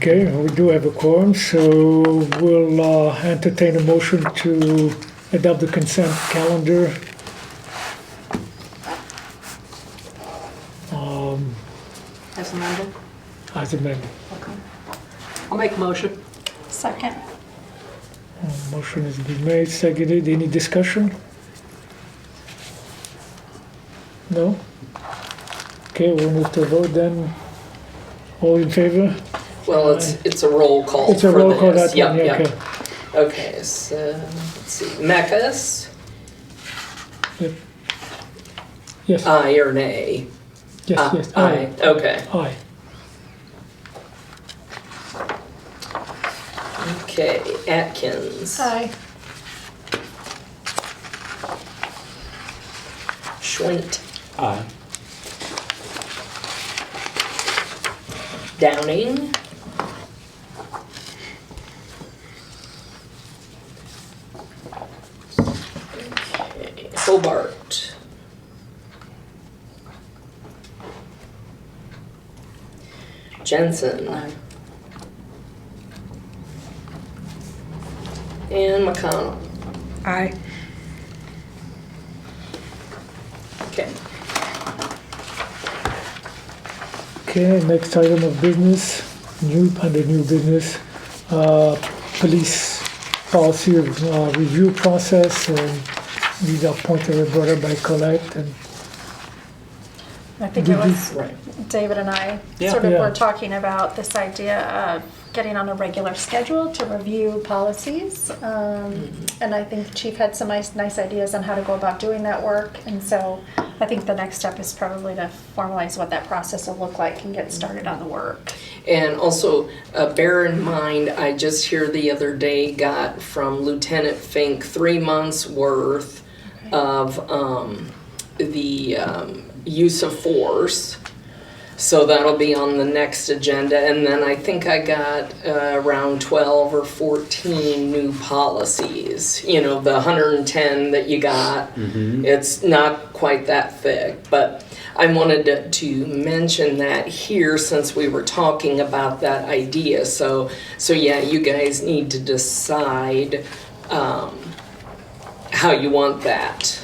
Okay, we do have a quorum, so we'll entertain a motion to adopt the consent calendar. As amended? As amended. Okay. I'll make a motion. Second. Motion has been made, seconded. Any discussion? No? Okay, we'll move to a vote then. All in favor? Well, it's a roll call. It's a for roll call, this. that one, yeah, Yep, okay. yep. Okay, so let's see. Meckus, Yes, aye or nay? yes, Aye. Okay. Aye. Okay, Atkins. Aye. Schwint. Aye. Downing. Okay, Hobart. Jensen. Aye. And McConnell. Aye. Okay. Okay, next item of business, under new business, police policy review process, and these are points that were brought up by Colette, and I think it was Right. David and I Yeah. sort of Yeah. were talking about this idea of getting on a regular schedule to review policies. And I think the chief had some nice ideas on how to go about doing that work. And so I think the next step is probably to formalize what that process will look like and get started on the work. And also, bear in mind, I just here the other day got from Lieutenant Fink 3 months worth of the use of force. So that'll be on the next agenda. And then I think I got around 12 or 14 new policies. You know, the 110 that you got. It's not quite that thick, but I wanted to mention that here since we were talking about that idea. So yeah, you guys need to decide how you want that.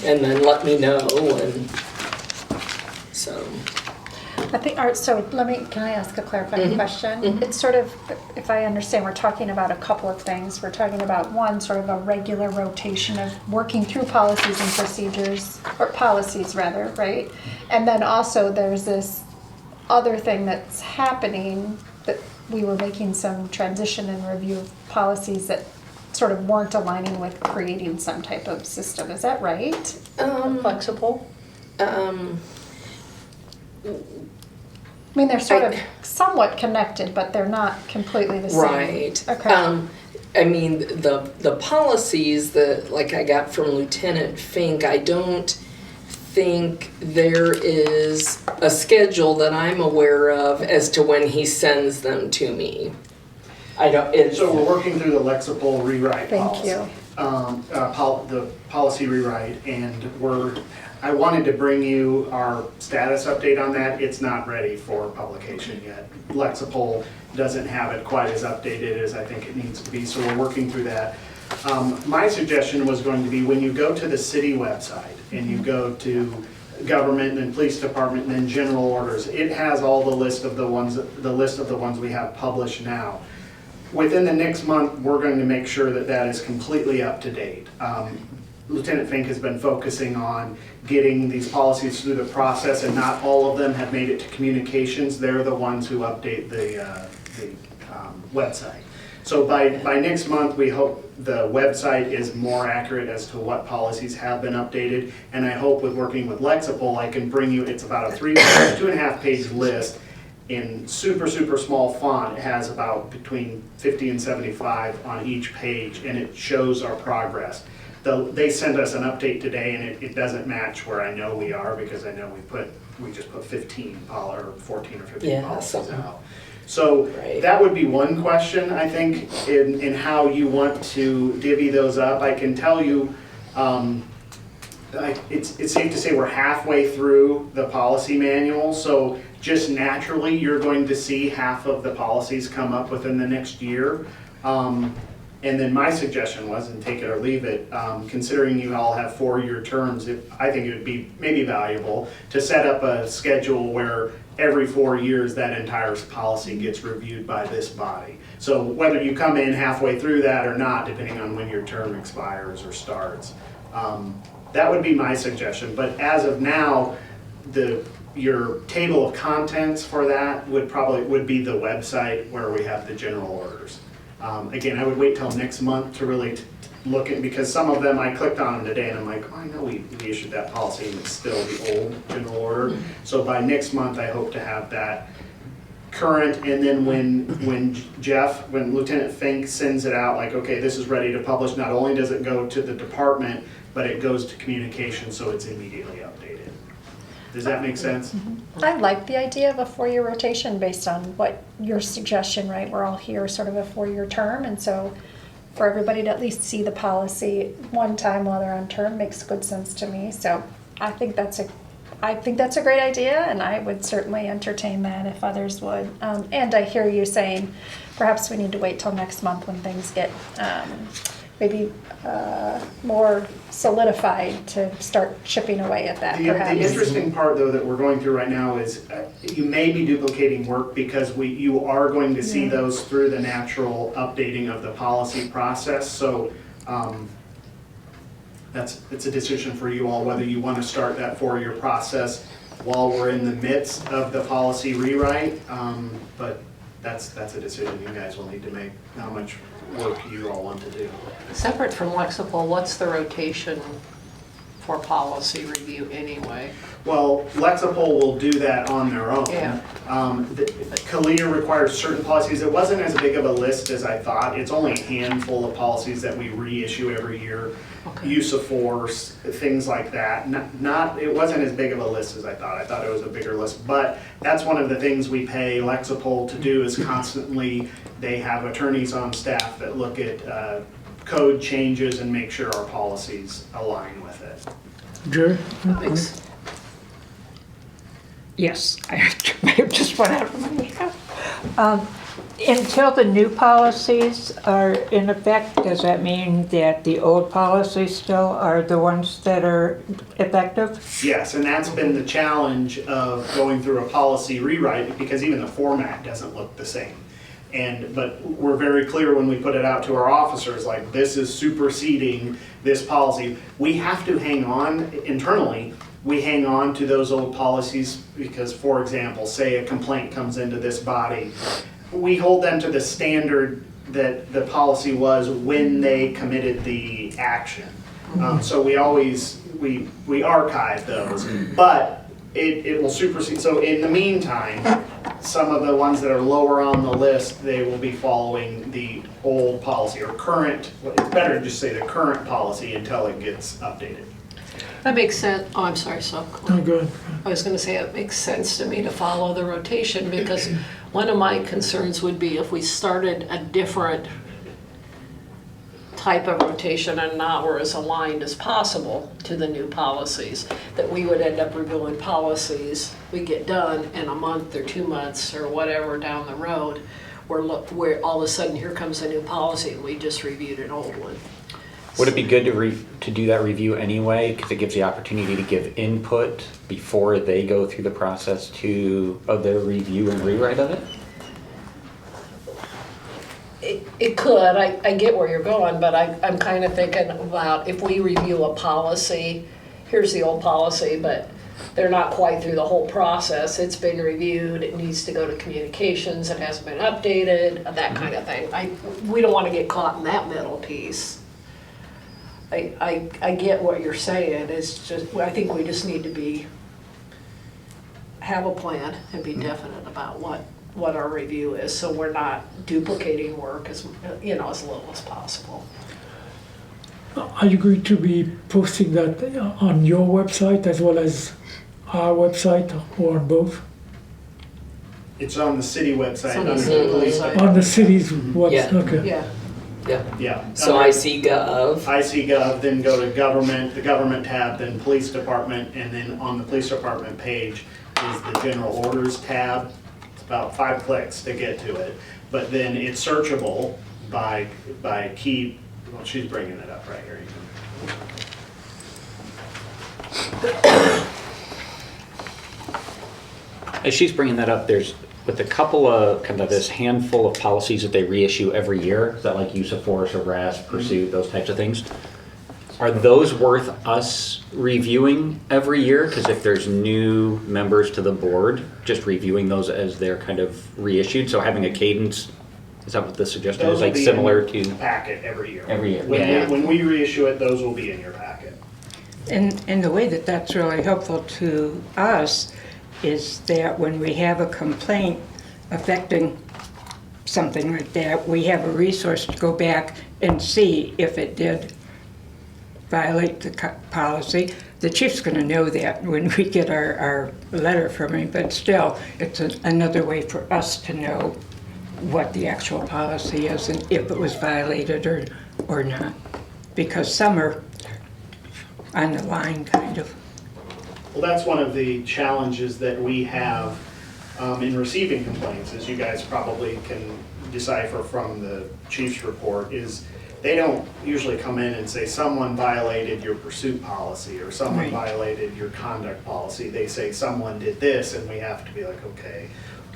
And then let me know, and so. I think, so can I ask a clarifying question? It's sort of, if I understand, we're talking about a couple of things. We're talking about one, sort of a regular rotation of working through policies and procedures, or policies rather, right? And then also there's this other thing that's happening, that we were making some transition and review of policies that sort of weren't aligning with creating some type of system. Is that right? Flexible? I mean, they're sort of somewhat connected, but they're not completely the same. Right. Okay. I mean, the policies that, like I got from Lieutenant Fink, I don't think there is a schedule that I'm aware of as to when he sends them to me. I don't, So we're working through the Lexipol rewrite Thank policy. you. The policy rewrite, and I wanted to bring you our status update on that. It's not ready for publication yet. Lexipol doesn't have it quite as updated as I think it needs to be, so we're working through that. My suggestion was going to be when you go to the city website and you go to government and police department and then general orders, it has all the list of the ones we have published now. Within the next month, we're going to make sure that that is completely up to date. Lieutenant Fink has been focusing on getting these policies through the process, and not all of them have made it to communications. They're the ones who update the website. So by next month, we hope the website is more accurate as to what policies have been updated. And I hope with working with Lexipol, I can bring you, it's about a 2.5 page list in super small font. It has about between 50 and 75 on each page, and it shows our progress. They sent us an update today, and it doesn't match where I know we are, because I know we just put 14 or 14 or 15 policies something. out. So Right. that would be one question, I think, in how you want to divvy those up. I can tell you, it's safe to say we're halfway through the policy manual, so just naturally, you're going to see half of the policies come up within the next year. And then my suggestion was, and take it or leave it, considering you all have 4-year terms, I think it would be maybe valuable to set up a schedule where every 4 years that entire policy gets reviewed by this body. So whether you come in halfway through that or not, depending on when your term expires or starts, that would be my suggestion. But as of now, your table of contents for that would be the website where we have the general orders. Again, I would wait till next month to really look at, because some of them I clicked on them today and I'm like, oh, I know we issued that policy and it's still the old general order. So by next month, I hope to have that current, and then when Lieutenant Fink sends it out, like, okay, this is ready to publish, not only does it go to the department, but it goes to communication, so it's immediately updated. Does that make sense? I like the idea of a 4-year rotation based on what your suggestion, right? We're all here sort of a 4-year term, and so for everybody to at least see the policy one time while they're on term makes good sense to me. So I think that's a great idea, and I would certainly entertain that if others would. And I hear you saying perhaps we need to wait till next month when things get maybe more solidified to start chipping away at that, The perhaps. interesting part, though, that we're going through right now is you may be duplicating work because you are going to see those through the natural updating of the policy process. So it's a decision for you all whether you want to start that 4-year process while we're in the midst of the policy rewrite. But that's a decision you guys will need to make, how much work you all want to do. Separate from Lexipol, what's the rotation for policy review anyway? Well, Lexipol will do that on their own. Yeah. Kalia requires certain policies. It wasn't as big of a list as I thought. It's only a handful of policies that we reissue every year. Okay. Use of force, things like that. It wasn't as big of a list as I thought. I thought it was a bigger list. But that's one of the things we pay Lexipol to do is constantly, they have attorneys on staff that look at code changes and make sure our policies align with it. Jerry? Thanks. Yes, I just went out of my head. Until the new policies are in effect, does that mean that the old policies still are the ones that are effective? Yes, and that's been the challenge of going through a policy rewrite because even the format doesn't look the same. But we're very clear when we put it out to our officers, like, this is superseding this policy. We have to hang on internally. We hang on to those old policies because, for example, say a complaint comes into this body, we hold them to the standard that the policy was when they committed the action. So we always, we archive those, but it will supersede. So in the meantime, some of the ones that are lower on the list, they will be following the old policy or current, it's better to just say the current policy until it gets updated. That makes sense. Oh, I'm sorry, so. Oh, good. I was gonna say it makes sense to me to follow the rotation because one of my concerns would be if we started a different type of rotation and not were as aligned as possible to the new policies, that we would end up reviewing policies we get done in a month or 2 months or whatever down the road, where all of a sudden here comes a new policy and we just reviewed an old one. Would it be good to do that review anyway, because it gives the opportunity to give input before they go through the process of their review and rewrite of it? It could, I get where you're going, but I'm kind of thinking about if we review a policy, here's the old policy, but they're not quite through the whole process. It's been reviewed, it needs to go to communications, it hasn't been updated, that kind of thing. We don't want to get caught in that middle piece. I get what you're saying, it's just, I think we just need to have a plan and be definite about what our review is, so we're not duplicating work as little as possible. I agree to be posting that on your website as well as our website, or on both. It's on the city website, It's on the under city the police website. department. On the city's website, Yeah. okay. Yeah, Yeah. Yeah. IC.gov. IC.gov, then go to government, the government tab, then police department, and then on the police department page, is the general orders tab. It's about 5 clicks to get to it, but then it's searchable by key. Well, she's bringing it up right here. You can- As she's bringing that up, there's, with a couple of, kind of this handful of policies that they reissue every year, is that like use of force, arrest, pursuit, those types of things? Are those worth us reviewing every year? Because if there's new members to the board, just reviewing those as they're kind of reissued, so having a cadence, is that what the suggestion Those is, will like be similar in the to? packet every year. Every year, When, yeah. when we reissue it, those will be in your packet. And the way that that's really helpful to us is that when we have a complaint affecting something like that, we have a resource to go back and see if it did violate the policy. The chief's gonna know that when we get our letter from him, but still, it's another way for us to know what the actual policy is and if it was violated or not. Because some are on the line, kind of. Well, that's one of the challenges that we have in receiving complaints, as you guys probably can decipher from the chief's report, is they don't usually come in and say someone violated your pursuit policy or someone Right. violated your conduct policy. They say someone did this, and we have to be like, okay.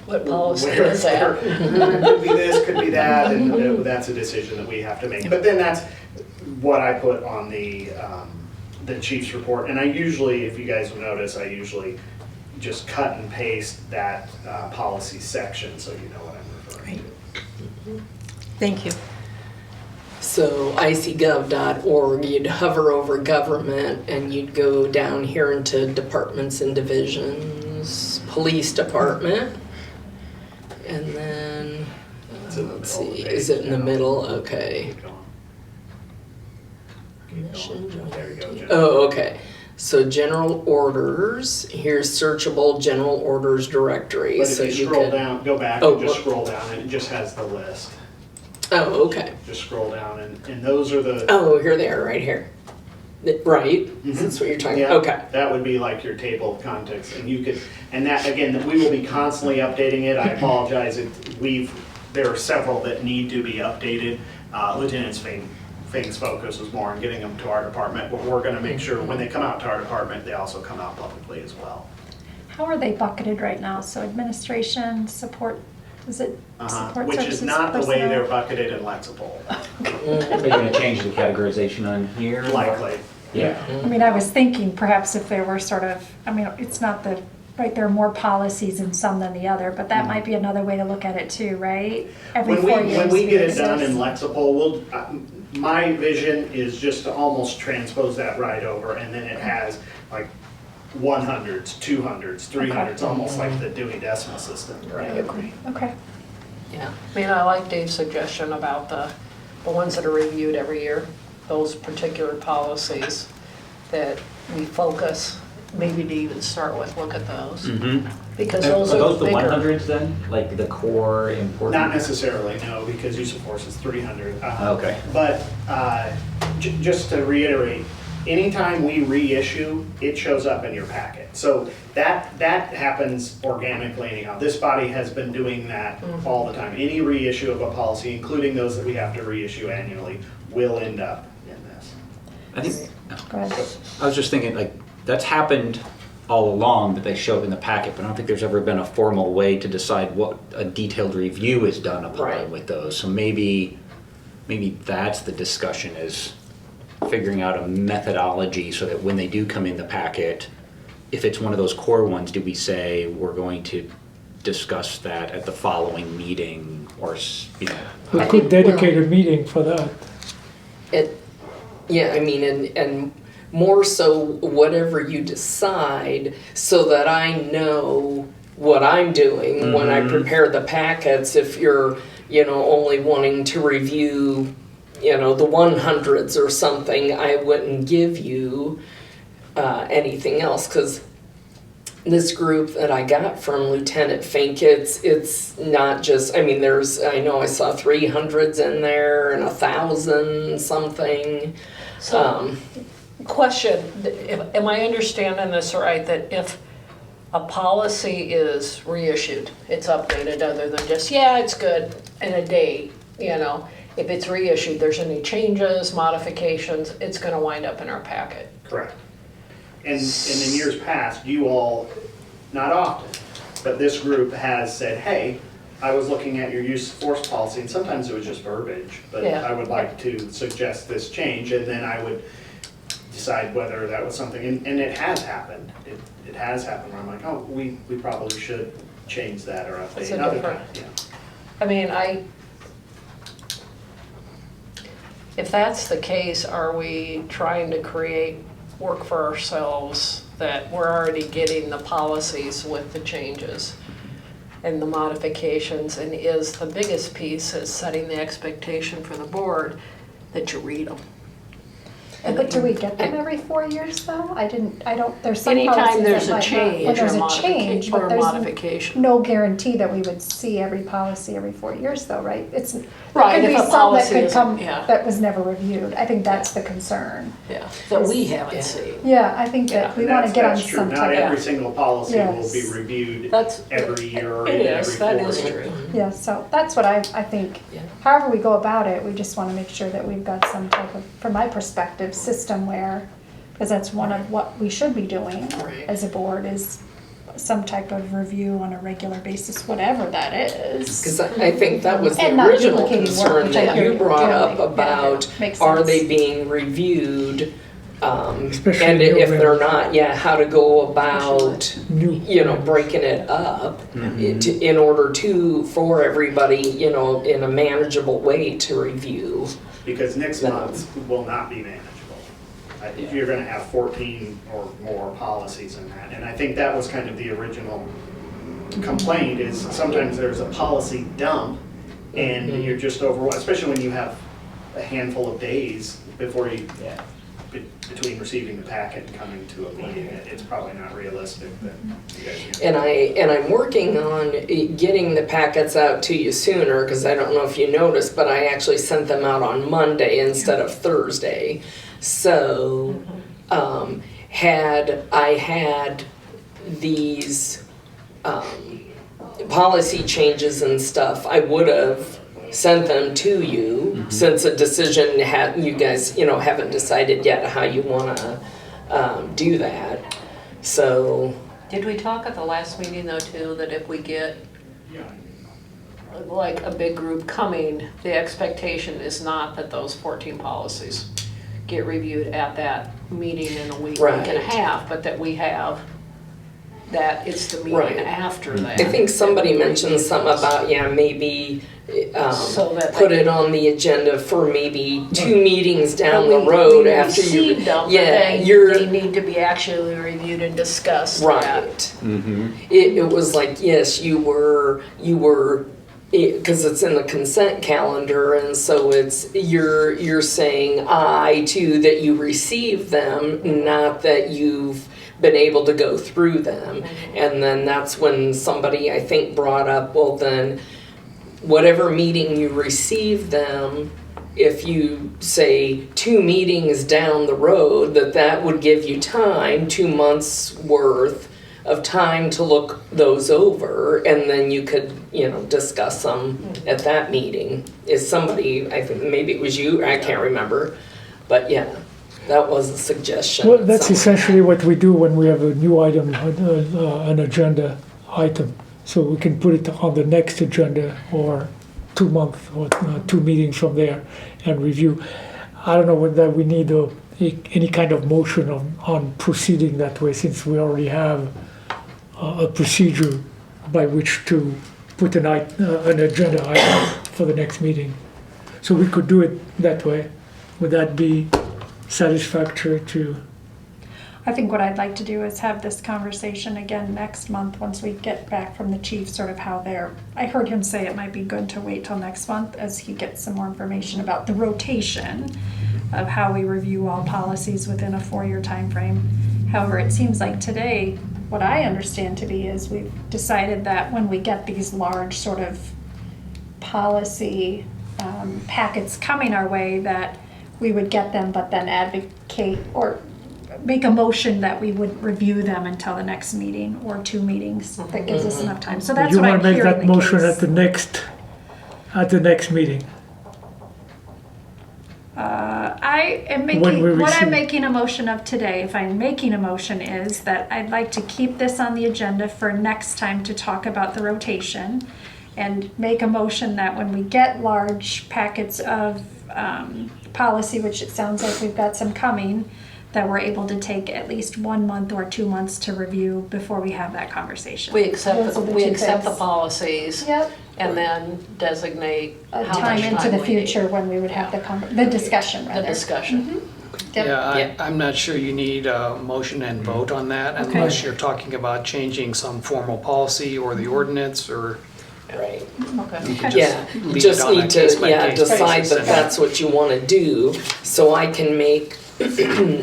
What policy where- is that? Could be this, could be that, and that's a decision that we have to make. But then that's what I put on the chief's report. And I usually, if you guys will notice, I usually just cut and paste that policy section so you know what I'm referring to. Thank you. So icgov.org, you'd hover over government and you'd go down here into departments and divisions, police department. And then, It's in the let's middle of see, the is page it in the now. middle? Okay. Keep going. Keep going. There you go, Jen. Oh, okay. So general orders, here's searchable general orders directory. But So if you scroll could- down, go back Oh, and just what? scroll down, and it just has the list. Oh, okay. Just scroll down, and those are the. Oh, here they are, right here. Right? That's what you're talking Yeah, about? Okay. that would be like your table of contents, and you could, and that, again, we will be constantly updating it. I apologize, there are several that need to be updated. Lieutenant Fing's focus was more on getting them to our department, but we're gonna make sure when they come out to our department, they also come out publicly as well. How are they bucketed right now? So administration, support, is it support Which services? is not the way personnel? they're bucketed in Lexipol, Are you gonna change the categorization on here? likely. Yeah. I mean, I was thinking perhaps if there were sort of, I mean, it's not the, right, there are more policies in some than the other, but that might be another way to look at it too, right? Every When 4 years. when we get it it's done in just- Lexipol, my vision is just to almost transpose that right over, and then it has like 100s, 200s, 300s, almost like the Dewey Decimal System. I agree. Okay. Yeah. I mean, I like Dave's suggestion about the ones that are reviewed every year, those particular policies that we focus, maybe to even start with, look at those. Mm-hmm. Because Are those are those the bigger. 100s then? Like the core important? Not necessarily, no, because use of force is 300. Okay. But just to reiterate, anytime we reissue, it shows up in your packet. So that happens organically anyhow. This body has been doing that all the time. Any reissue of a policy, including those that we have to reissue annually, will end up in this. I think, Go ahead. I was just thinking, like, that's happened all along, that they show up in the packet, but I don't think there's ever been a formal way to decide what a detailed review is done Right. upon with those. So maybe that's the discussion, is figuring out a methodology so that when they do come in the packet, if it's one of those core ones, do we say we're going to discuss that at the following meeting, or, you know? We I could think, dedicate a meeting for that. Yeah, I mean, and more so whatever you decide, so that I know what I'm doing when I prepare the packets. If you're, only wanting to review, the 100s or something, I wouldn't give you anything else, because this group that I got from Lieutenant Fink, it's not just, I mean, I know I saw 300s in there and 1,000 something. Question, am I understanding this right, that if a policy is reissued, it's updated, other than just, yeah, it's good, and a date, you know. If it's reissued, there's any changes, modifications, it's gonna wind up in our packet. Correct. And in years past, you all, not often, but this group has said, hey, I was looking at your use of force policy, and sometimes it was just verbiage, but Yeah. I would like to suggest this change, and then I would decide whether that was something, and it has happened. It has happened where I'm like, oh, we probably should change that or It's update a another different- time, yeah. I mean, if that's the case, are we trying to create work for ourselves that we're already getting the policies with the changes and the modifications? And is the biggest piece is setting the expectation for the board that you read them. But do we get them every 4 years though? There's some Anytime policies there's that a might not. change When there's or a change, but there's modification. no guarantee that we would see every policy every 4 years though, right? There Right, could be if a some that policy could isn't- come, yeah. that was never reviewed. I think that's the concern. Yeah, that we haven't seen. Yeah, I think that we And want to get on that's true. some Not type every of, single policy will be Yes. reviewed That's. every year or It even every is, that 4 is years. true. yeah, so that's what I think. Yeah. However we go about it, we just want to make sure that we've got some type of, from my perspective, system where, because that's one of what we should be doing Right. as a board is some type of review on a regular basis, whatever that is. Because I think that was the And not original duplicating work, concern which I that hear you you brought up totally. about, Yeah, makes are sense. they being reviewed? Especially And new if they're members. not, yeah, how to go about, New. breaking it up in order for everybody, in a manageable way to review. Because next month will not be manageable. You're gonna have 14 or more policies in that, and I think that was kind of the original complaint, is sometimes there's a policy dump, and you're just overwhelmed, especially when you have a handful of days before you, between receiving the packet and coming to a meeting. It's probably not realistic, but you guys. And I'm working on getting the packets out to you sooner, because I don't know if you noticed, but I actually sent them out on Monday instead of Thursday. So, had I had these policy changes and stuff, I would have sent them to you, since a decision you guys, haven't decided yet how you want to do that. So, Did we talk at the last meeting though too, that if we get like a big group coming, the expectation is not that those 14 policies get reviewed at that meeting in a week, week and a Right. half, but that we have, that it's the meeting Right. after that. I think somebody that we mentioned review something those. about, maybe So that put they- it on the agenda for maybe 2 meetings down But the road we after you. received them, but Yeah, then you're they need to be actually reviewed and discussed. right. Mm-hmm. It was like, yes, you were, because it's in the consent calendar, and so you're saying aye to that you received them, not that you've been able to go through them. And then that's when somebody, I think, brought up, well then, whatever meeting you received them, if you say 2 meetings down the road, that would give you time, 2 months worth of time to look those over, and then you could, discuss them at that meeting. Is somebody, I think maybe it was you, I can't remember, but yeah, that was a suggestion. Well, that's Someone- essentially what we do when we have a new item, an agenda item. So we can put it on the next agenda or 2 months or 2 meetings from there and review. I don't know whether we need any kind of motion on proceeding that way, since we already have a procedure by which to put an agenda item for the next meeting. So we could do it that way. Would that be satisfactory to? I think what I'd like to do is have this conversation again next month, once we get back from the chief, sort of how I heard him say it might be good to wait till next month as he gets some more information about the rotation of how we review all policies within a 4-year time frame. However, it seems like today, what I understand to be is we've decided that when we get these large sort of policy packets coming our way, that we would get them, but then advocate or make a motion that we would review them until the next meeting or 2 meetings. That gives us enough time. So that's You what I'm want to make hearing that the motion case. at the next meeting? I am When making, we what I'm receive- making a motion of today, if I'm making a motion, is that I'd like to keep this on the agenda for next time to talk about the rotation, and make a motion that when we get large packets of policy, which it sounds like we've got some coming, that we're able to take at least 1 month or 2 months to review before we have that conversation. We accept, Those are the we two accept the things. policies Yep. and then designate A how time much into time the we need. future when we would have the discussion, The rather. discussion. Yep. Yeah, Yeah. I'm not sure you need a motion and vote on that Okay. unless you're talking about changing some formal policy or the ordinance or Right. Okay. you can Yeah, just leave it just on a need to, case-by-case decide basis. that that's what you wanna do, so I can make,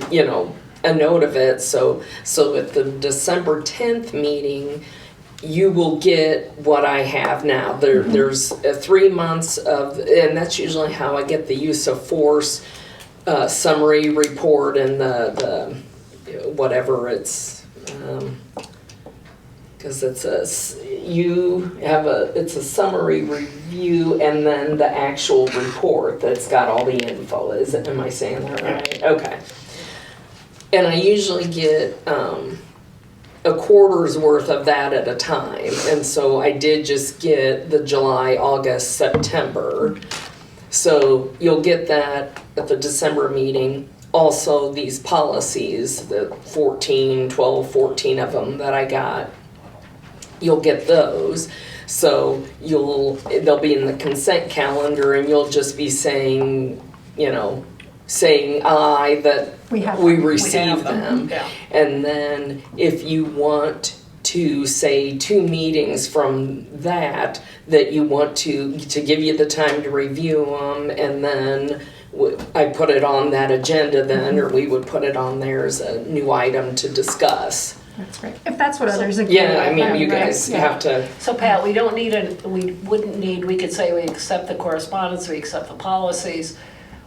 you know, a note of it, so at the December 10th meeting, you will get what I have now. There's 3 months of, and that's usually how I get the use of force summary report and the whatever it's, because it's it's a summary review and then the actual report that's got all the info. Am I saying that right? Okay. And I usually get a quarter's worth of that at a time. And so I did just get the July, August, September. So you'll get that at the December meeting. Also, these policies, the 12, 14 of them that I got, you'll get those. So they'll be in the consent calendar and you'll just be saying, saying aye that We have we them. receive them. Yeah. And then if you want to say 2 meetings from that you want to give you the time to review them, and then I put it on that agenda then, or we would put it on there as a new item to discuss. That's great. If that's what others agree. Yeah, I mean, with, you right? guys Yeah. have to, So Pat, we could say we accept the correspondence, we accept the policies.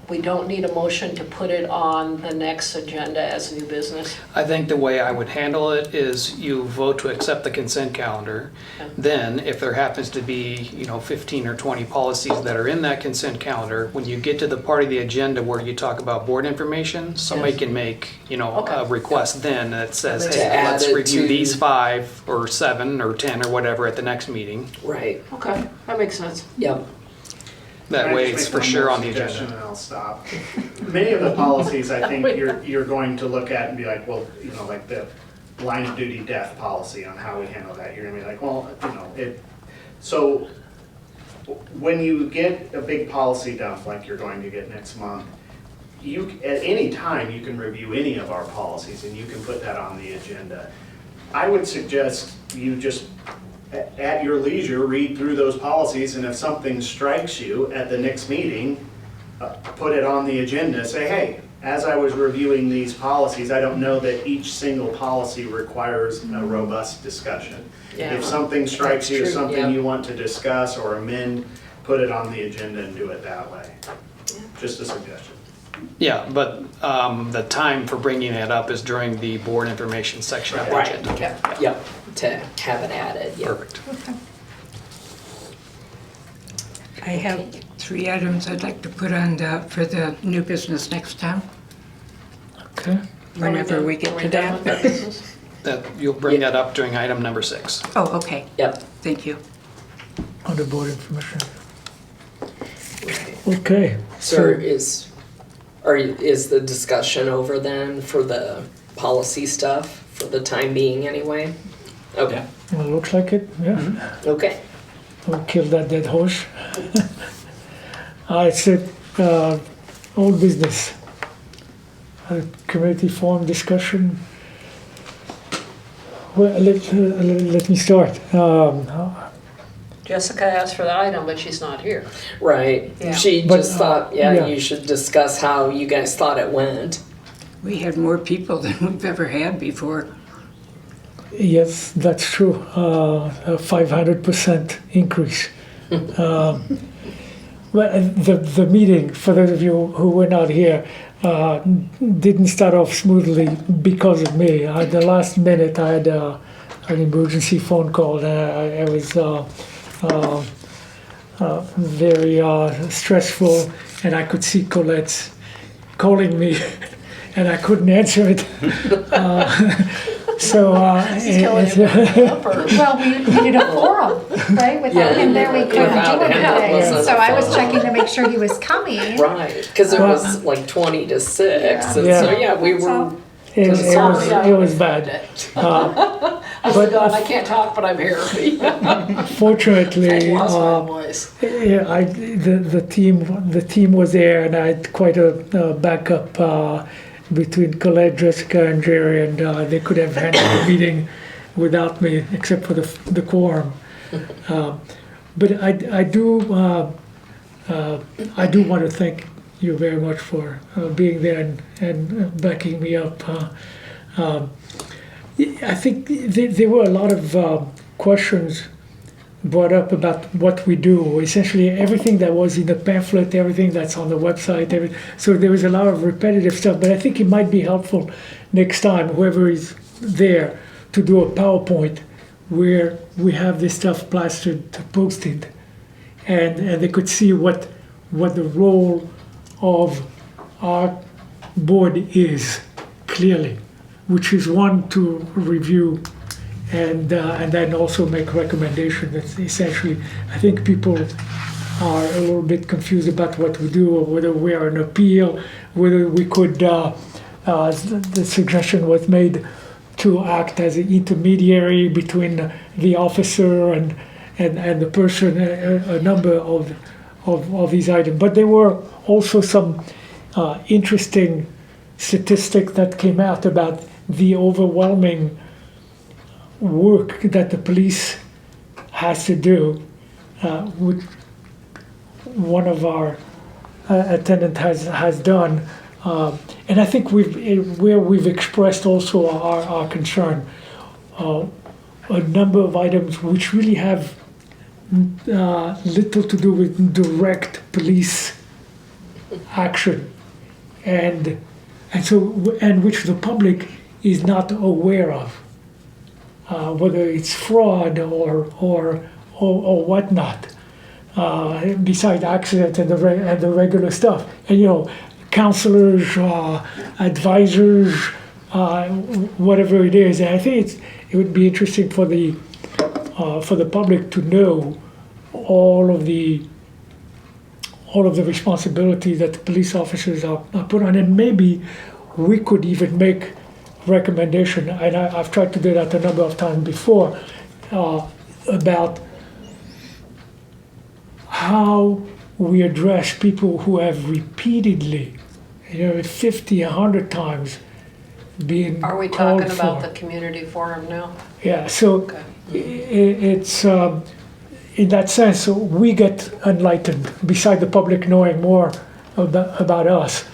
We don't need a motion to put it on the next agenda as new business. I think the way I would handle it is you vote to accept the consent calendar. Okay. Then, if there happens to be, 15 or 20 policies that are in that consent calendar, when you get to the part of the agenda where you talk about board information, somebody Yes. can make, Okay. a request then that says, To hey, add let's it review to- these 5 or 7 or 10 or whatever at the next meeting. right, Okay, that makes sense. yep. That Can I way just it's make for one sure more on the suggestion agenda. And I'll stop. Many of the policies, I think you're going to look at and be like, well, like the line of duty death policy on how we handle that. You're gonna be like, well, so when you get a big policy dump like you're going to get next month, at any time, you can review any of our policies and you can put that on the agenda. I would suggest you just, at your leisure, read through those policies, and if something strikes you at the next meeting, put it on the agenda, say, hey, as I was reviewing these policies, I don't know that each single policy requires a robust discussion. Yeah. If something strikes you as That's true, something yeah. you want to discuss or amend, put it on the agenda and do it that way. Just a suggestion. Yeah, but the time for bringing it up is during the board information section of the Right, agenda. yep, to have it added, yep. Perfect. I have 3 items I'd like to put on for the new business next time, Okay, whenever we get to that. That, you'll bring that up during item number 6. Oh, okay, Yep. thank you. on the board information. Okay, So so, is the discussion over then for the policy stuff, for the time being anyway? Okay, well, looks like it, yeah. okay. We'll kill that dead horse. I said, old business. Community forum discussion. Well, let me start. Jessica asked for the item, but she's not here. Right, Yeah. she But, just thought, yeah, yeah. you should discuss how you guys thought it went. We had more people than we've ever had before. Yes, that's true. A 500% increase. Well, the meeting, for those of you who were not here, didn't start off smoothly because of me. At the last minute, I had an emergency phone call, and I was very stressful, and I could see Colette calling me, and I couldn't answer it. Well, we needed a forum, right? Without him there, we couldn't Without do him, it anything. wasn't So a I was forum. checking to make sure he was coming. Right, because it was like 20 to 6, and so, Yeah. we were, So- It was bad. I said, God, I can't talk, but I'm here. Fortunately, I lost my voice. yeah, the team was there, and I had quite a backup between Colette, Jessica, and Jerry, and they could have handled the meeting without me, except for the quorum. But I do want to thank you very much for being there and backing me up. I think there were a lot of questions brought up about what we do. Essentially, everything that was in the pamphlet, everything that's on the website. So there was a lot of repetitive stuff. But I think it might be helpful next time, whoever is there, to do a PowerPoint where we have this stuff plastered, posted, and they could see what the role of our board is clearly, which is one, to review and then also make recommendations. That's essentially, I think people are a little bit confused about what we do, or whether we are an appeal, whether we could, the suggestion was made to act as an intermediary between the officer and the person, a number of these items. But there were also some interesting statistics that came out about the overwhelming work that the police has to do, which one of our attendant has done, and I think we've expressed also our concern. A number of items which really have little to do with direct police action, and which the public is not aware of. Whether it's fraud or whatnot, besides accident and the regular stuff, and counselors, advisors, whatever it is. And I think it would be interesting for the public to know all of the responsibility that the police officers are put on, and maybe we could even make recommendation, and I've tried to do that a number of times before, about how we address people who have repeatedly, 50, 100 times being Are we called talking about for. the community forum now? Yeah, so Okay. it's in that sense, we get enlightened. Beside the public knowing more about us,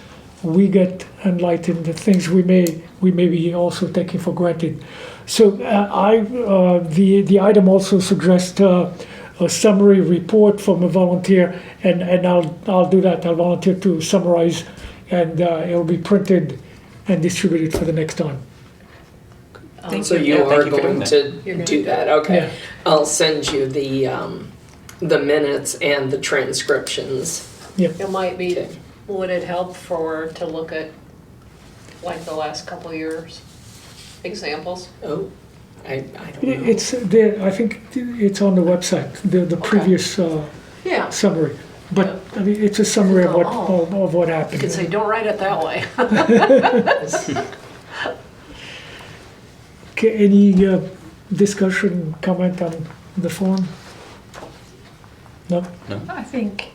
we get enlightened. The things we may be also taking for granted. So the item also suggests a summary report from a volunteer, and I'll do that. I'll volunteer to summarize, and it'll be printed and distributed for the next time. so you Yeah, are thank you for doing going that. to You're do gonna that, okay. Yeah. I'll send you the minutes and the transcriptions. It might be, would it help to look at like the last couple of years examples? Oh, I don't know. It's there. I think it's on the website. The previous Yeah. summary, but I mean it's a summary of what You happened. could say, don't write it that way. Okay, any discussion, comment on the form? No. I think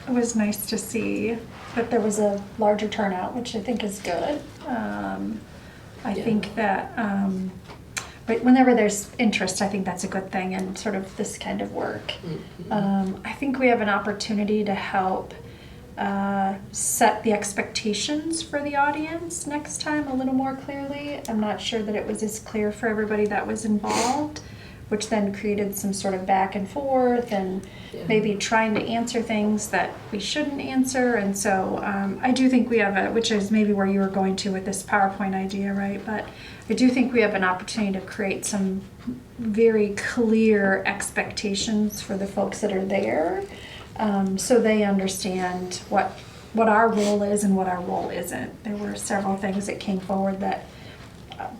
it was nice to see that there was a larger turnout, which I think is good. I think that, but whenever there's interest, I think that's a good thing in sort of this kind of work. I think we have an opportunity to help set the expectations for the audience next time a little more clearly. I'm not sure that it was as clear for everybody that was involved which then created some sort of back and forth and maybe trying to answer things that we shouldn't answer. And so I do think we have which is maybe where you were going to with this PowerPoint idea, right? But I do think we have an opportunity to create some very clear expectations for the folks that are there, so they understand what our role is and what our role isn't. There were several things that came forward that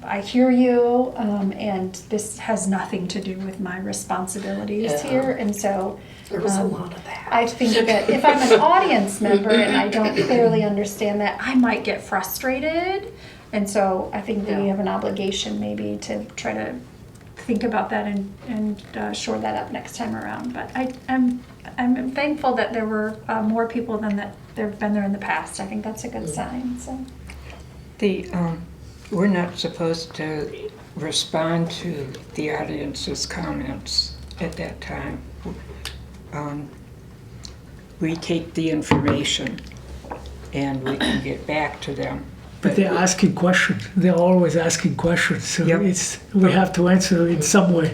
I hear you, and this has nothing to do with my responsibilities Yeah. here. And so There was a lot of that. I think that if I'm an audience member and I don't clearly understand that, I might get frustrated. And so I think that we have an obligation maybe to try to think about that and shore that up next time around. But I'm thankful that there were more people than that there've been there in the past. I think that's a good sign. So We're not supposed to respond to the audience's comments at that time. We take the information and we can get back to them. But they're asking questions. They're always asking questions. So Yep. we have to answer in some way.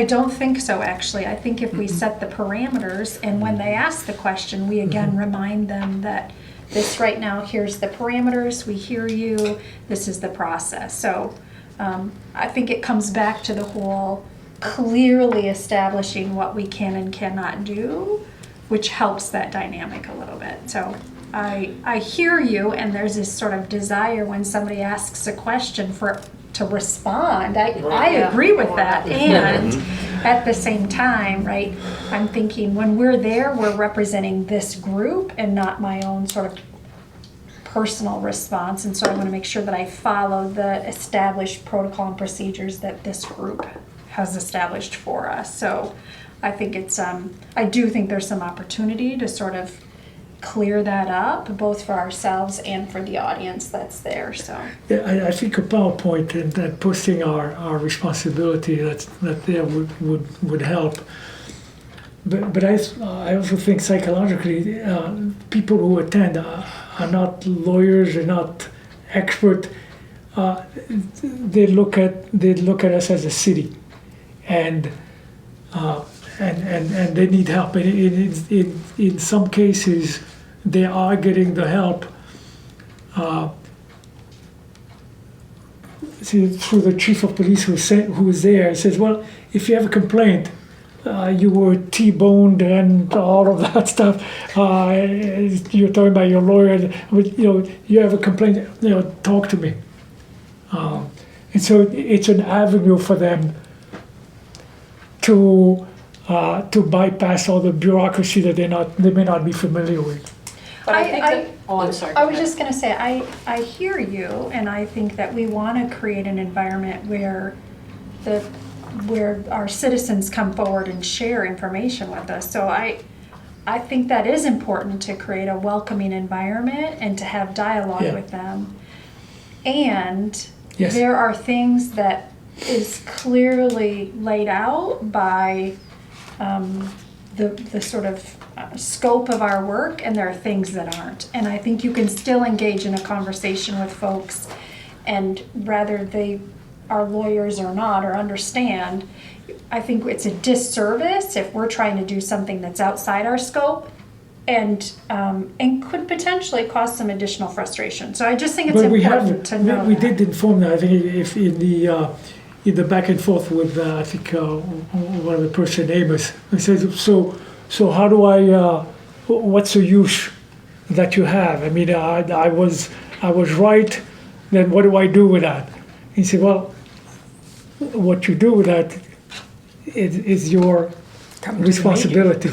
I don't think so, actually. I think if we set the parameters and when they ask the question, we again remind them that this right now, here's the parameters, we hear you, this is the process. So I think it comes back to the whole clearly establishing what we can and cannot do, which helps that dynamic a little bit. So I hear you, and there's this sort of desire when somebody asks a question to respond. I agree with that. And at the same time, right, I'm thinking when we're there, we're representing this group and not my own sort of personal response. And so I want to make sure that I follow the established protocol and procedures that this group has established for us. So I think it's, I do think there's some opportunity to sort of clear that up, both for ourselves and for the audience that's there. So Yeah, I think a PowerPoint and posting our responsibility that there would help. But I also think psychologically, people who attend are not lawyers, they're not expert. They look at us as a city, and they need help. And in some cases, they are getting the help through the chief of police who is there. He says, well, if you have a complaint, you were T-boned and all of that stuff. You're talking about your lawyer. You have a complaint. Talk to me. And so it's an avenue for them to bypass all the bureaucracy that they may not be familiar with. But I think that, I'm sorry. I was just going to say, I hear you, and I think that we want to create an environment where our citizens come forward and share information with us. So I think that is important to create a welcoming environment and to have dialogue with them. And Yes. there are things that is clearly laid out by the sort of scope of our work, and there are things that aren't. And I think you can still engage in a conversation with folks, and rather they are lawyers or not, or understand, I think it's a disservice if we're trying to do something that's outside our scope and could potentially cause some additional frustration. So I just think it's But important to know we that. did inform them. I think if in the back and forth with I think one of the person Amos, he says, so how do I? What's the use that you have? I mean, I was right. Then what do I do with that? He said, well, what you do with that is your responsibility.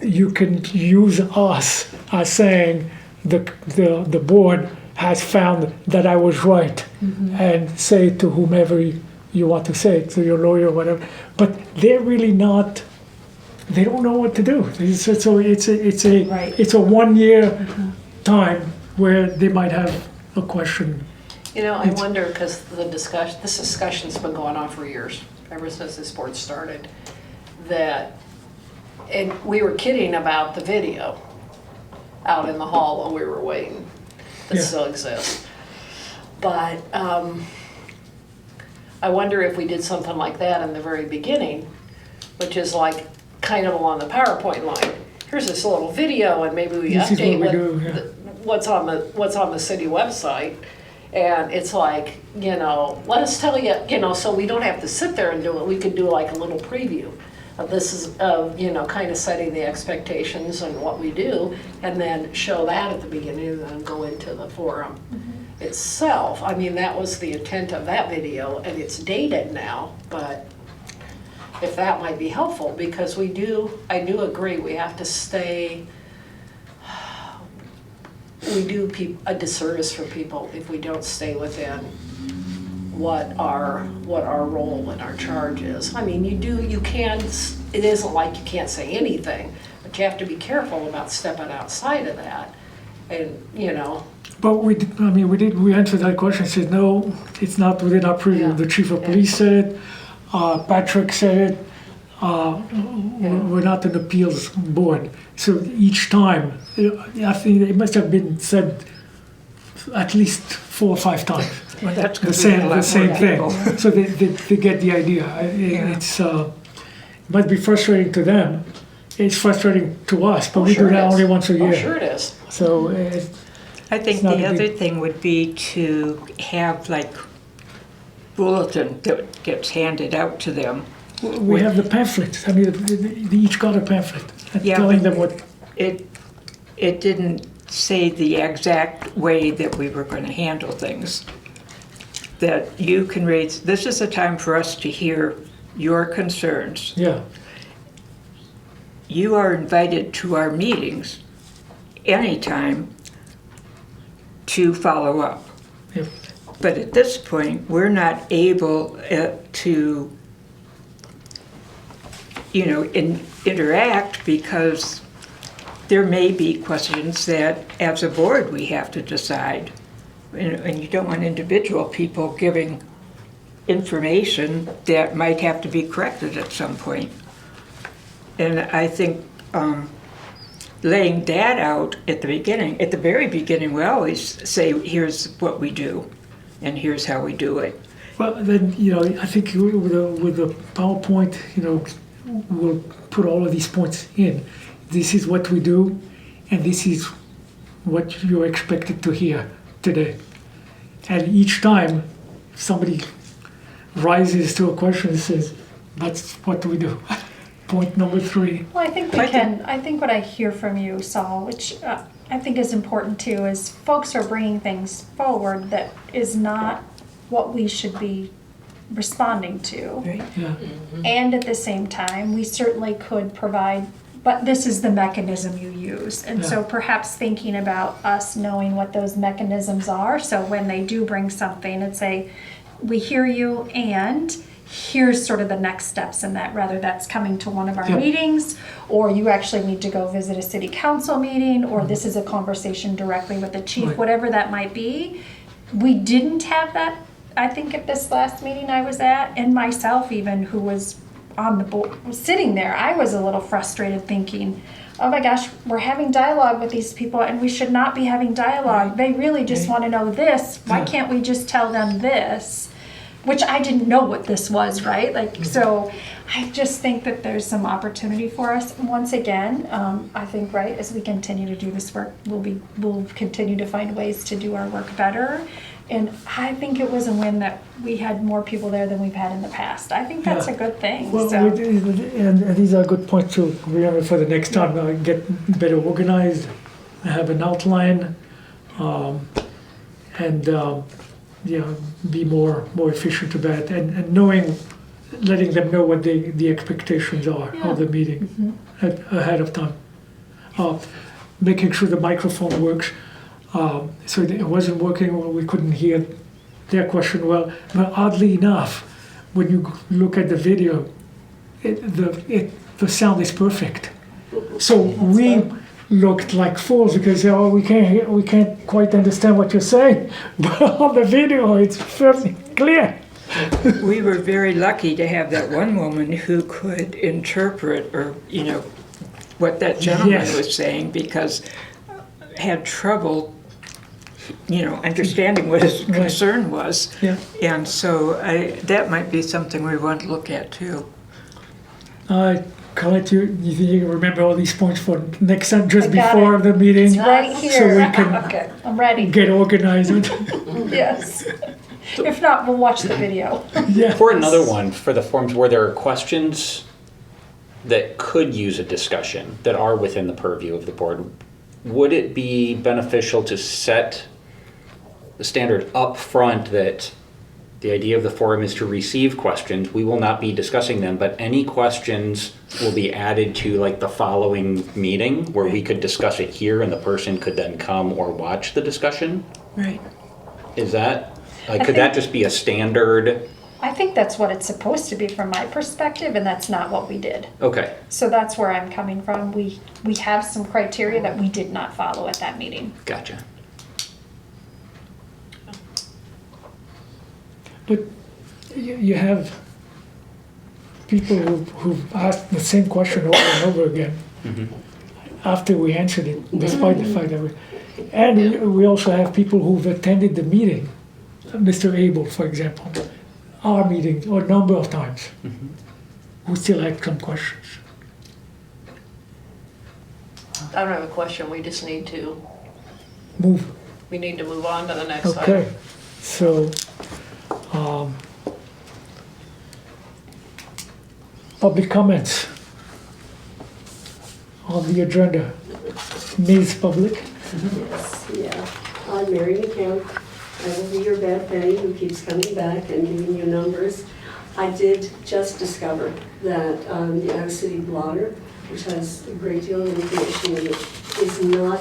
You can use us as saying the board has found that I was right, and say it to whomever you want to say it, to your lawyer or whatever. But they're really not. They don't know what to do. So it's a 1 year time where they might have a question. I wonder, because this discussion's been going on for years, ever since this board started, and we were kidding about the video out in the hall while we were waiting, that Yeah. still exists. But I wonder if we did something like that in the very beginning, which is like kind of along the PowerPoint line. Here's this little video and maybe we This is update what we do, yeah. what's on the city website. And it's like, let us tell you, so we don't have to sit there and do it. We could do like a little preview of this is, kind of setting the expectations and what we do, and then show that at the beginning and then go into the forum itself. I mean, that was the intent of that video, and it's dated now, but if that might be helpful, because I do agree, we have to stay, we do a disservice for people if we don't stay within what our role and our charge is. I mean, it isn't like you can't say anything, but you have to be careful about stepping outside of that. And, But we answered that question, said, no, it's not within our purview. Yeah. The chief of police said it, Patrick said it, we're not an appeals board. So each time, I think it must have been said at least 4 or 5 times. Well, that's The gonna be a lot same more thing. people. So they get the idea. It's it must be frustrating to them. It's frustrating to us, but we do that only once a year. Oh, sure it is. So I think It's not the a other big- thing would be to have like bulletin that gets handed out to them. we have the pamphlets. I mean, they each got a pamphlet Yeah, telling but- them what. It didn't say the exact way that we were going to handle things. That you can raise, this is a time for us to hear your concerns. Yeah, You are invited to our meetings anytime to follow up. yeah. But at this point, we're not able to, interact because there may be questions that, as a board, we have to decide. And you don't want individual people giving information that might have to be corrected at some point. And I think laying that out at the very beginning, we always say, here's what we do, and here's how we do it. Well, then, I think with the PowerPoint, we'll put all of these points in. This is what we do, and this is what you're expected to hear today. And each time somebody rises to a question and says, that's what we do. Point number 3. Well, I think I think what I hear from you, Saul, which I think is important too, is folks are bringing things forward that is not what we should be responding to. Right? Yeah. And at the same time, we certainly could provide, but this is the mechanism you use. And so Yeah. perhaps thinking about us knowing what those mechanisms are, so when they do bring something and say, we hear you and here's sort of the next steps in that, rather that's coming to one of our Yeah. meetings, or you actually need to go visit a city council meeting, or this is a conversation directly with the chief, Right. whatever that might be. We didn't have that, I think, at this last meeting I was at, and myself even, who was on the board, was sitting there, I was a little frustrated thinking, oh my gosh, we're having dialogue with these people and we should not be having dialogue. They really just want to know this. Why Yeah. can't we just tell them this? Which I didn't know what this was, right? So I just think that there's some opportunity for us. Once again, I think, right, as we continue to do this work, we'll continue to find ways to do our work better. And I think it was a win that we had more people there than we've had in the past. I think that's Yeah. a good thing. Well, So. and these are good points to remember for the next time. Get better organized, have an outline, and be more efficient about it. And knowing, letting them know what the expectations are Yeah. of the meeting ahead of time. Making sure the microphone works. So it wasn't working, or we couldn't hear their question well. But oddly enough, when you look at the video, the sound is perfect. So we looked like fools because we can't quite understand what you're saying. But on the video, it's fairly clear. We were very lucky to have that one woman who could interpret, or what that gentleman Yes. was saying, because had trouble understanding what his Right. concern was. Yeah. And so that might be something we want to look at too. Colette, you think you remember all these points for next time, just I got before it. the meeting? It's right So here. we can Okay, I'm ready. get organized. Yes. If not, we'll watch the video. Yeah. For another one, for the forms where there are questions that could use a discussion, that are within the purview of the board, would it be beneficial to set the standard up front that the idea of the forum is to receive questions? We will not be discussing them, but any questions will be added to like the following meeting where we could discuss it here and the person could then come or watch the discussion? Right. I Is that, like, could that just be a standard? I think that's what it's supposed to be from my perspective, and that's not what we did. Okay, So that's where I'm coming from. We have some criteria that we did not follow at that meeting. gotcha. But you have people who've asked the same question over and over again after we answered it, despite the fact that we also have people who've attended the meeting, Mr. Abel, for example, our meeting, or a number of times, who still had some questions. I don't have a question, we just need to, Move. we need to move on to the next item. Okay, so, public comments on the agenda. Ms. Public, Yes, yeah. I'm Mary McCann. I will be your bad Penny who keeps coming back and giving you numbers. I did just discover that the Iowa City Blotter, which has a great deal of information in it, is not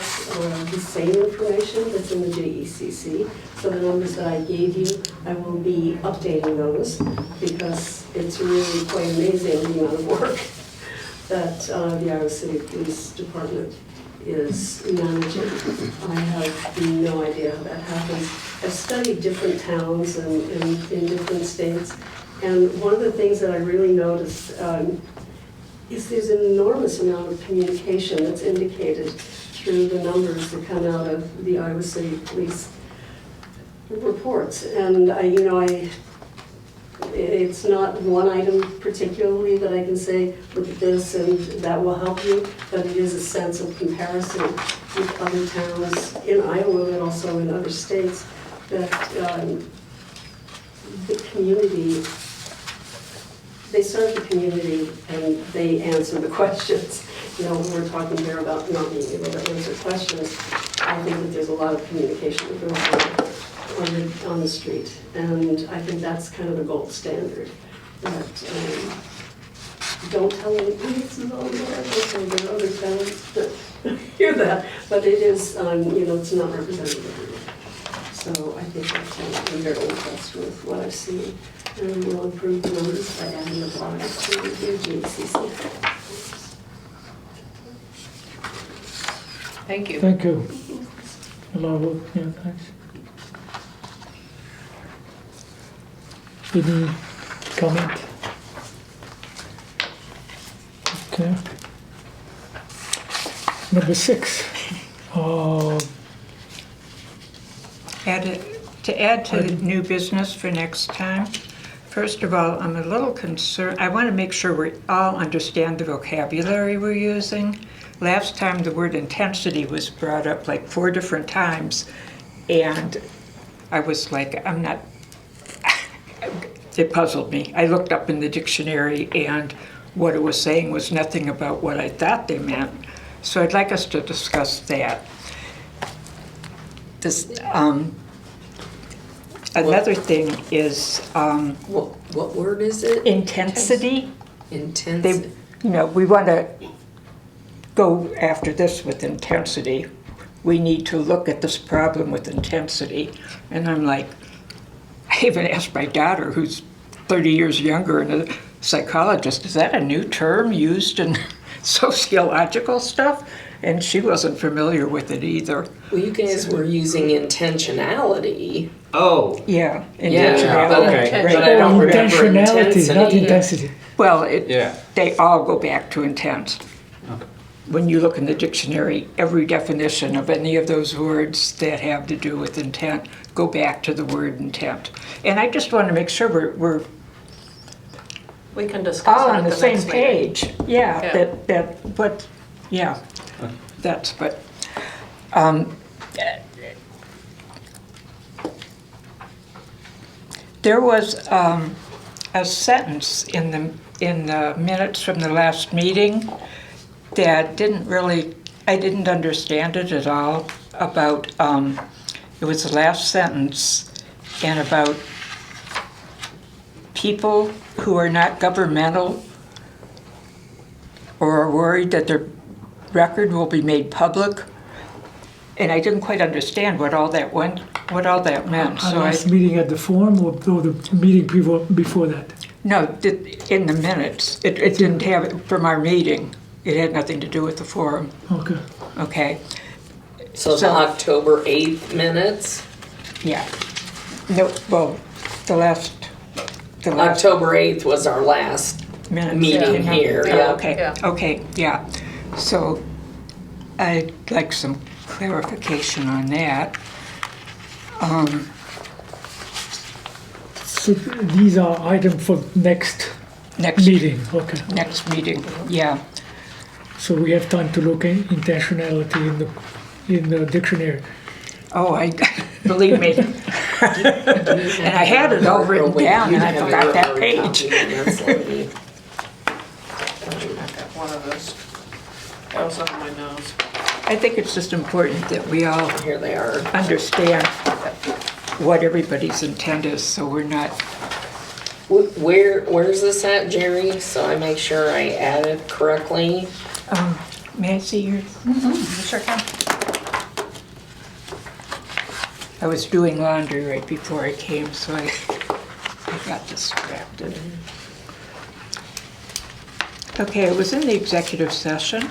the same information that's in the JECC. So the numbers that I gave you, I will be updating those because it's really quite amazing the amount of work that the Iowa City Police Department is managing. I have no idea how that happens. I've studied different towns and in different states, and one of the things that I really noticed is there's an enormous amount of communication that's indicated through the numbers that come out of the Iowa City Police reports. And it's not one item particularly that I can say, look at this and that will help you, but it is a sense of comparison with other towns in Iowa and also in other states that the community, they serve the community and they answer the questions. When we're talking here about not being able to answer questions, I think that there's a lot of communication that goes on the street, and I think that's kind of the gold standard. That don't tell anybody this is all there. Okay, there are other towns that hear that, but it is, it's not representative of everyone. So I think that I'm very impressed with what I've seen, and we'll improve the numbers by adding the bloggers to the JCC. Thank you. thank you. A lot of work, yeah, thanks. Any comment? Okay. Number 6. To add to the new business for next time, first of all, I'm a little concerned. I want to make sure we all understand the vocabulary we're using. Last time the word intensity was brought up like 4 different times, and I was like, it puzzled me. I looked up in the dictionary, and what it was saying was nothing about what I thought they meant. So I'd like us to discuss that. Another thing is What word is it? intensity. Intensity. We want to go after this with intensity. We need to look at this problem with intensity. And I'm like, I even asked my daughter, who's 30 years younger and a psychologist, is that a new term used in sociological stuff? And she wasn't familiar with it either. Well, you guys were using intentionality. Oh, Yeah, Yeah, intentionality. okay. But I don't remember Intentionality, not intensity. intensity. Well, Yeah. they all go back to intent. when you look in the dictionary, every definition of any of those words that have to do with intent, go back to the word intent. And I just want to make sure we're We can discuss all it on at the the same next meeting. page. Yeah, Yeah. There was a sentence in the minutes from the last meeting that I didn't understand it at all, about, it was the last sentence, and about people who are not governmental or are worried that their record will be made public. And I didn't quite understand what all that meant. Our So last meeting at the forum or the meeting before that? in the minutes, it didn't have it from our meeting. It had nothing to do with the forum, Okay. okay? So the So- October 8th minutes? Yeah. No, well, the last October 8th was our last minutes. meeting Yeah. here, Yeah, yeah. okay, Yeah. okay, yeah. So I'd like some clarification on that. So these are items for next Next meeting, okay. Next meeting, yeah. So we have time to look at intentionality in the dictionary. Oh, believe me. And I had it all written Oh, wait, down you and I have forgot your that hard page. copy, and that's what we- One of those. That was on my nose. I think it's just important that we all Here they are. understand what everybody's intent is, so we're not, Where's this at, Jerry? So I make sure I add it correctly. may I see yours? You sure can. I was doing laundry right before I came, so I got distracted. Okay, it was in the executive session.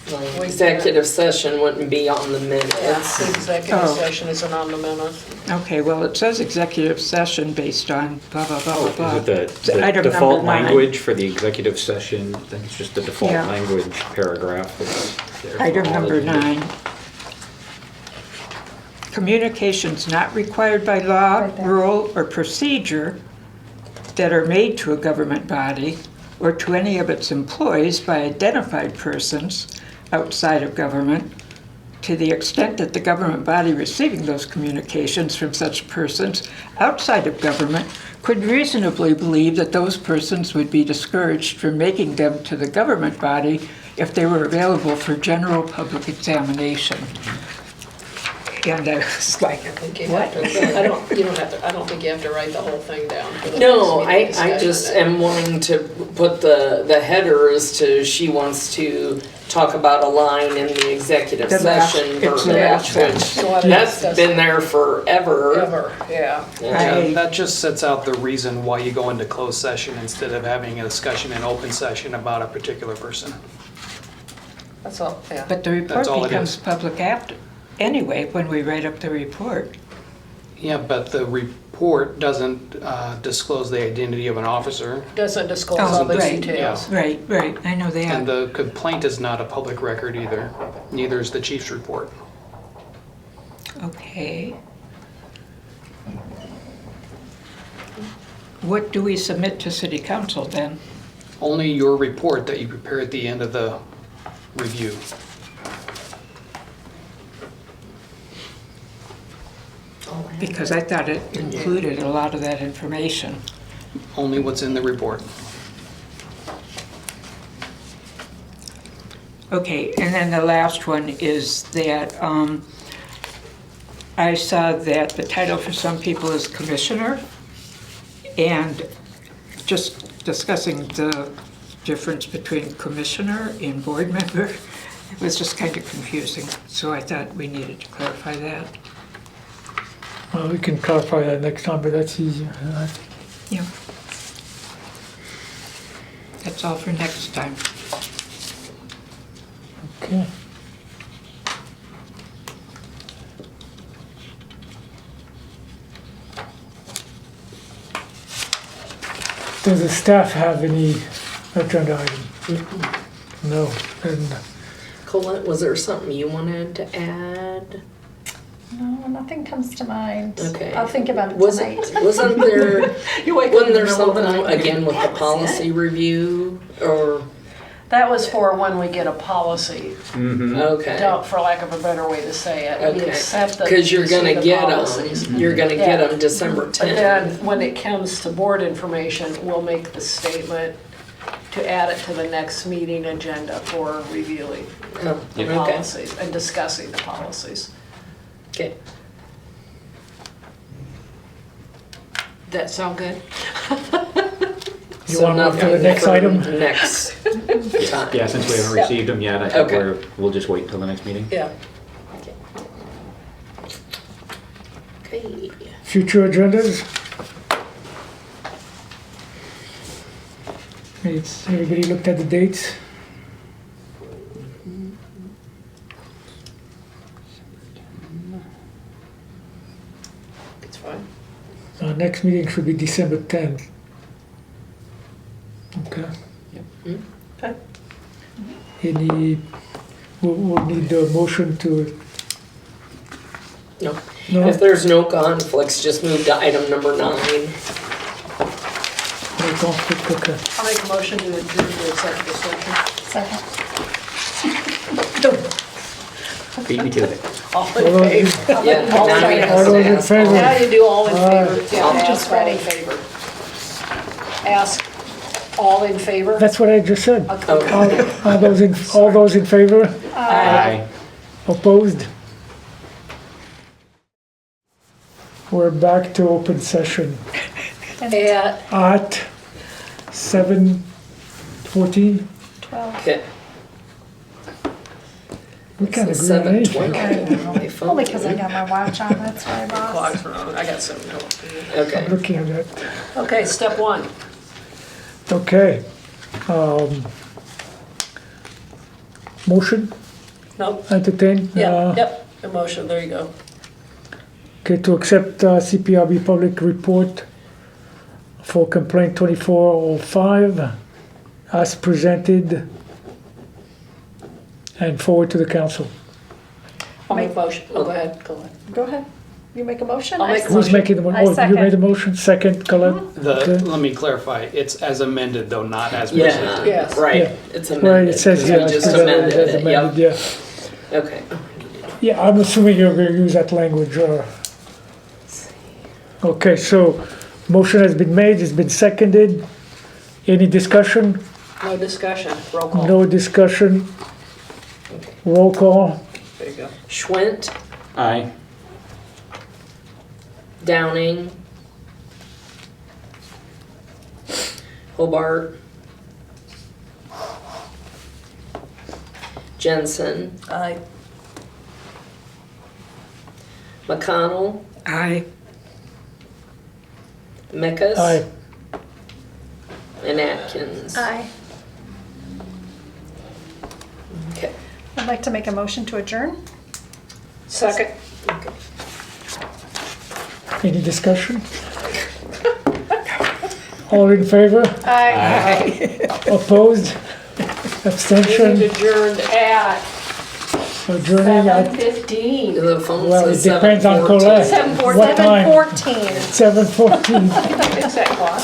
The executive session wouldn't be on the Yeah, minutes. the executive Oh. session isn't on the minutes. Okay, well, it says executive session based on blah, blah, blah, blah, blah. Is it So the item default number 9. language for the executive session? I think it's just the default Yeah. language paragraph that's there. for Item all number agendas. 9. Communications not required by law, Right there. rule, or procedure that are made to a government body or to any of its employees by identified persons outside of government, to the extent that the government body receiving those communications from such persons outside of government could reasonably believe that those persons would be discouraged from making them to the government body if they were available for general public examination. And I was like, I think you what? have to, I don't think you have to write the whole thing down. for the No, next meeting I just discussion. am wanting to put the header as to she wants to talk about a line in the executive The last- session it's the last verbiage, sentence. So what that's does- been there forever. Ever, yeah. Yeah. I- That just sets out the reason why you go into closed session instead of having a discussion in open session about a particular person. That's all, yeah. But the report That's all it becomes is. public after, anyway, when we write up the report. Yeah, but the report doesn't disclose the identity of an officer, Doesn't disclose Oh, all the right. details. Right, I know and that. the complaint is not a public record either. Neither is the chief's report. Okay. What do we submit to city council then? Only your report that you prepare at the end of the review. Because I thought it included a lot of that information. Only what's in the report. Okay, and then the last one is that I saw that the title for some people is commissioner, and just discussing the difference between commissioner and board member, it was just kind of confusing, so I thought we needed to clarify that. Well, we can clarify that next time, but that's easier. Yeah. That's all for next time. Okay. Does the staff have any agenda item? No, and Colette, was there something you wanted to add? No, nothing comes to mind. Okay. I'll think about it Was tonight. Wasn't there, You wake up wasn't in the there middle of the something night. again with the policy review or, That was for when we get a policy, okay. for lack of a better way to say it. We Okay. accept the. Because you're we see gonna the get policies. them, you're gonna get Yeah. them December But 10th. then, when it comes to board information, we'll make the statement to add it to the next meeting agenda for reviewing Oh, the okay. policies and discussing the policies. Okay. That sound good? you So want to move to the nothing next for item? Next time. Yeah, since we haven't Yeah. received them yet, I think Okay. we'll just wait until the next meeting. Yeah. Okay. Future agendas? Everybody looked at the dates? It's fine. Our next meeting should be December 10th. Okay. Okay. Any, we'll need a motion to, No. no, If there's no conflicts, just move to item number 9. no conflict, okay. I'll make a motion to adjourn to executive session. Second. Beat me to it. All All in those- favor? Yeah, now we have All to those in ask favor? Now you do all in favor. Yeah, I'm ask just all in ready. favor. Ask all in favor? That's what I just said. Okay. All those in favor? Aye. Opposed? We're back to open session At at 7:14. 12. Okay. We can't It's agree on anything. 7:20. Only because I got my watch on, that's why, boss. clock's wrong, I got something else. Okay. I'm looking at that. Okay, step 1. Okay. Motion, Nope, entertain? yep, a motion, there you go. Okay, to accept CPRB public report for complaint 2405 as presented and forward to the council. I'll make a motion, oh, go ahead, go ahead. Go ahead. You make a motion? I'll I make a second. Who's making the motion? I Oh, you second. made the motion, second, Colette? Okay. Let me clarify, it's as amended though, not as Yeah, presented. Yes. Yeah. right. It's Right, amended. it says We here, as just presented, amended as it, amended, yep. yeah. Okay. Yeah, I'm assuming you're gonna use that language, Okay, so motion has been made, it's been seconded. Any discussion? No discussion, roll call. No discussion. Roll call. There you go. Schwint, Aye. Downing, Hobart, Jensen, Aye. McConnell. Aye. Meckes. Aye. And Atkins. Aye. Okay. I'd like to make a motion to adjourn. Second. Any discussion? All in favor? Aye. Opposed? Abstention? Adjourned at Adjourning at, 7:15. The phone well, it says depends on 7:14. Colette. 7:14. What time? 7:14. 7:14. Fix that clock.